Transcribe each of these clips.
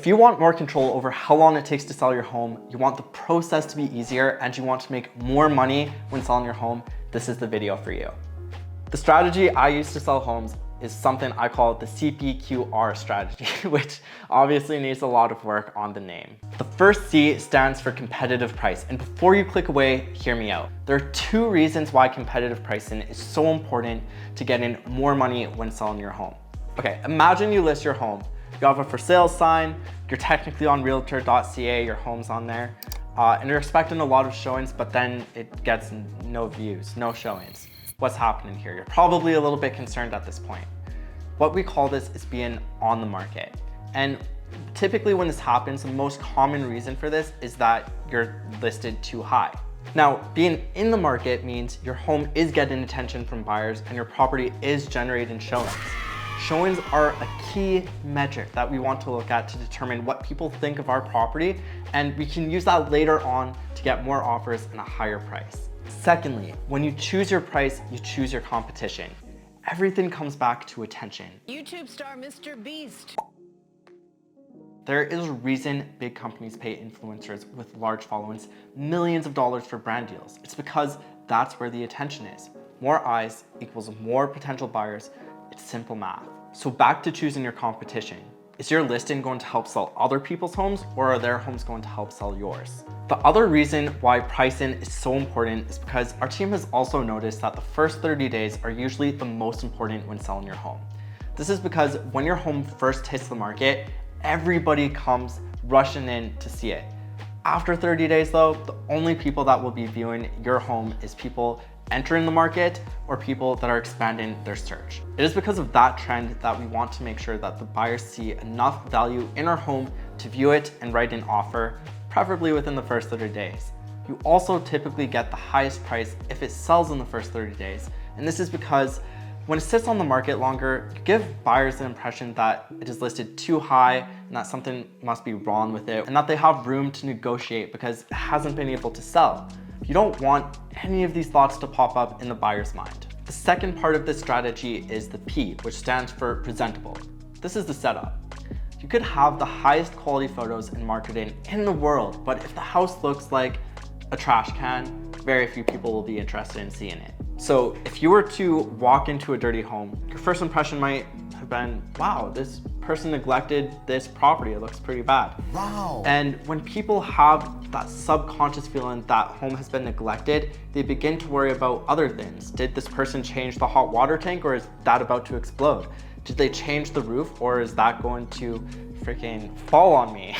If you want more control over how long it takes to sell your home, you want the process to be easier, and you want to make more money when selling your home, this is the video for you. The strategy I use to sell homes is something I call the CPQR strategy, which obviously needs a lot of work on the name. The first C stands for competitive price. And before you click away, hear me out. There are two reasons why competitive pricing is so important to getting more money when selling your home. Okay, imagine you list your home. You have a for sale sign, you're technically on Realtor.ca, your home's on there, and you're expecting a lot of showings, but then it gets no views, no showings. What's happening here? You're probably a little bit concerned at this point. What we call this is being on the market. And typically when this happens, the most common reason for this is that you're listed too high. Now, being in the market means your home is getting attention from buyers and your property is generating showings. Showings are a key metric that we want to look at to determine what people think of our property, and we can use that later on to get more offers and a higher price. Secondly, when you choose your price, you choose your competition. Everything comes back to attention. YouTube star Mr. Beast. There is a reason big companies pay influencers with large followings millions of dollars for brand deals. It's because that's where the attention is. More eyes equals more potential buyers. It's simple math. So back to choosing your competition. Is your listing going to help sell other people's homes, or are their homes going to help sell yours? The other reason why pricing is so important is because our team has also noticed that the first 30 days are usually the most important when selling your home. This is because when your home first hits the market, everybody comes rushing in to see it. After 30 days though, the only people that will be viewing your home is people entering the market or people that are expanding their search. It is because of that trend that we want to make sure that the buyers see enough value in our home to view it and write an offer, preferably within the first 30 days. You also typically get the highest price if it sells in the first 30 days. And this is because when it sits on the market longer, you give buyers the impression that it is listed too high and that something must be wrong with it and that they have room to negotiate because it hasn't been able to sell. You don't want any of these thoughts to pop up in the buyer's mind. The second part of this strategy is the P, which stands for presentable. This is the setup. You could have the highest quality photos and marketing in the world, but if the house looks like a trash can, very few people will be interested in seeing it. So if you were to walk into a dirty home, your first impression might have been, wow, this person neglected this property, it looks pretty bad. Wow. And when people have that subconscious feeling that home has been neglected, they begin to worry about other things. Did this person change the hot water tank, or is that about to explode? Did they change the roof, or is that going to freaking fall on me?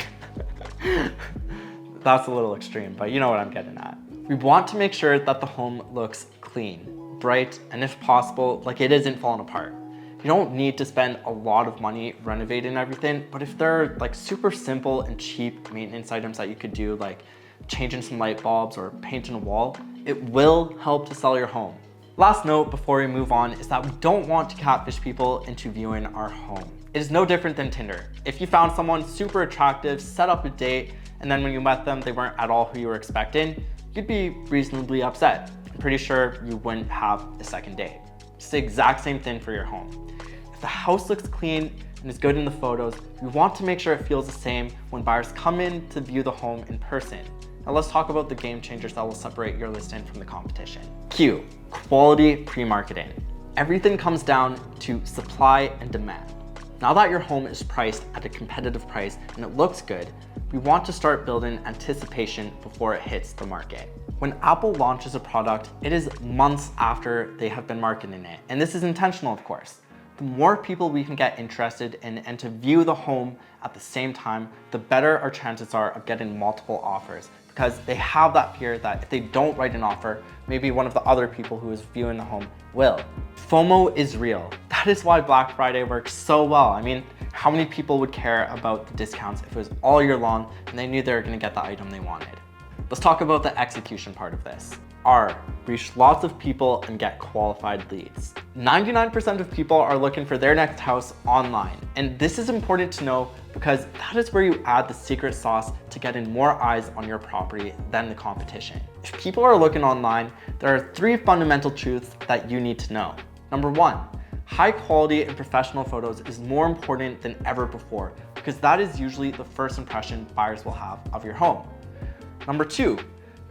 That's a little extreme, but you know what I'm getting at. We want to make sure that the home looks clean, bright, and if possible, like it isn't falling apart. You don't need to spend a lot of money renovating everything, but if there are like super simple and cheap maintenance items that you could do, like changing some light bulbs or painting a wall, it will help to sell your home. Last note before we move on is that we don't want to catfish people into viewing our home. It is no different than Tinder. If you found someone super attractive, set up a date, and then when you met them, they weren't at all who you were expecting, you'd be reasonably upset. I'm pretty sure you wouldn't have a second date. It's the exact same thing for your home. If the house looks clean and is good in the photos, we want to make sure it feels the same when buyers come in to view the home in person. Now let's talk about the game changers that will separate your listing from the competition. Q, quality pre-marketing. Everything comes down to supply and demand. Now that your home is priced at a competitive price and it looks good, we want to start building anticipation before it hits the market. When Apple launches a product, it is months after they have been marketing it. And this is intentional, of course. The more people we can get interested in and to view the home at the same time, the better our chances are of getting multiple offers, because they have that fear that if they don't write an offer, maybe one of the other people who is viewing the home will. FOMO is real. That is why Black Friday works so well. I mean, how many people would care about the discounts if it was all year long and they knew they were gonna get the item they wanted? Let's talk about the execution part of this. R, reach lots of people and get qualified leads. 99% of people are looking for their next house online. And this is important to know because that is where you add the secret sauce to getting more eyes on your property than the competition. If people are looking online, there are 3 fundamental truths that you need to know. Number 1, high quality and professional photos is more important than ever before because that is usually the first impression buyers will have of your home. Number 2,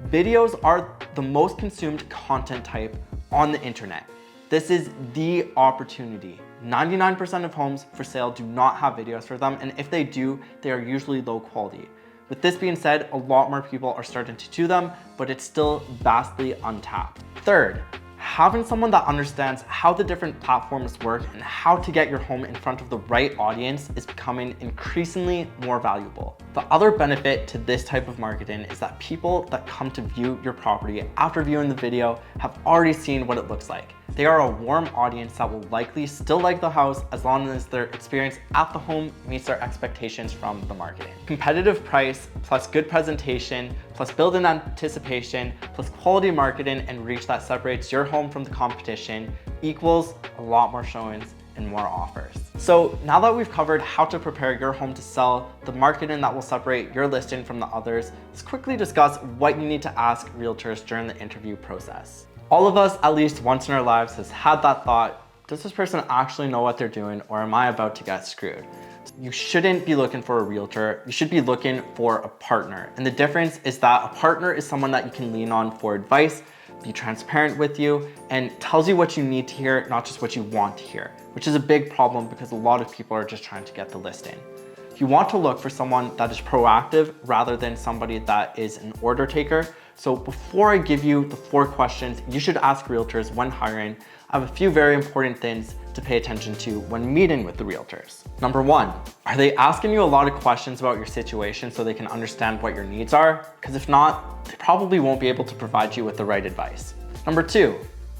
videos are the most consumed content type on the internet. This is the opportunity. 99% of homes for sale do not have videos for them, and if they do, they are usually low quality. With this being said, a lot more people are starting to do them, but it's still vastly untapped. Third, having someone that understands how the different platforms work and how to get your home in front of the right audience is becoming increasingly more valuable. The other benefit to this type of marketing is that people that come to view your property after viewing the video have already seen what it looks like. They are a warm audience that will likely still like the house as long as their experience at the home meets their expectations from the marketing. Competitive price plus good presentation plus build-in anticipation plus quality marketing and reach that separates your home from the competition equals a lot more showings and more offers. So now that we've covered how to prepare your home to sell, the marketing that will separate your listing from the others, let's quickly discuss what you need to ask realtors during the interview process. All of us, at least once in our lives, has had that thought, does this person actually know what they're doing, or am I about to get screwed? You shouldn't be looking for a realtor, you should be looking for a partner. And the difference is that a partner is someone that you can lean on for advice, be transparent with you, and tells you what you need to hear, not just what you want to hear, which is a big problem because a lot of people are just trying to get the listing. You want to look for someone that is proactive rather than somebody that is an order taker. So before I give you the 4 questions you should ask realtors when hiring, I have a few very important things to pay attention to when meeting with the realtors. Number 1, are they asking you a lot of questions about your situation so they can understand what your needs are? Because if not, they probably won't be able to provide you with the right advice. Number 2,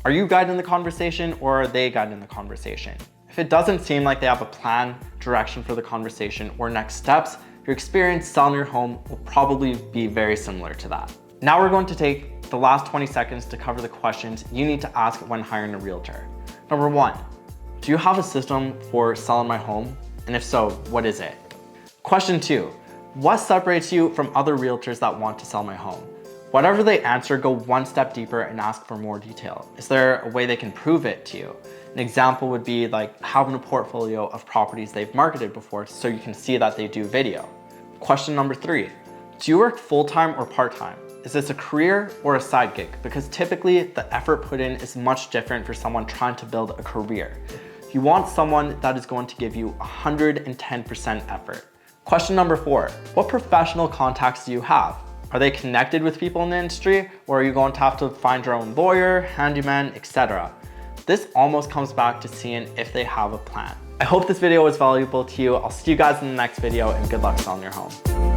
are you guiding the conversation or are they guiding the conversation? If it doesn't seem like they have a plan, direction for the conversation, or next steps, your experience selling your home will probably be very similar to that. Now we're going to take the last 20 seconds to cover the questions you need to ask when hiring a realtor. Number 1, do you have a system for selling my home? And if so, what is it? Question 2, what separates you from other realtors that want to sell my home? Whatever they answer, go one step deeper and ask for more detail. Is there a way they can prove it to you? An example would be like having a portfolio of properties they've marketed before so you can see that they do video. Question number 3, do you work full-time or part-time? Is this a career or a side gig? Because typically the effort put in is much different for someone trying to build a career. You want someone that is going to give you 110% effort. Question number 4, what professional contacts do you have? Are they connected with people in the industry, or are you going to have to find your own lawyer, handyman, etc.? This almost comes back to seeing if they have a plan. I hope this video was valuable to you. I'll see you guys in the next video and good luck selling your home.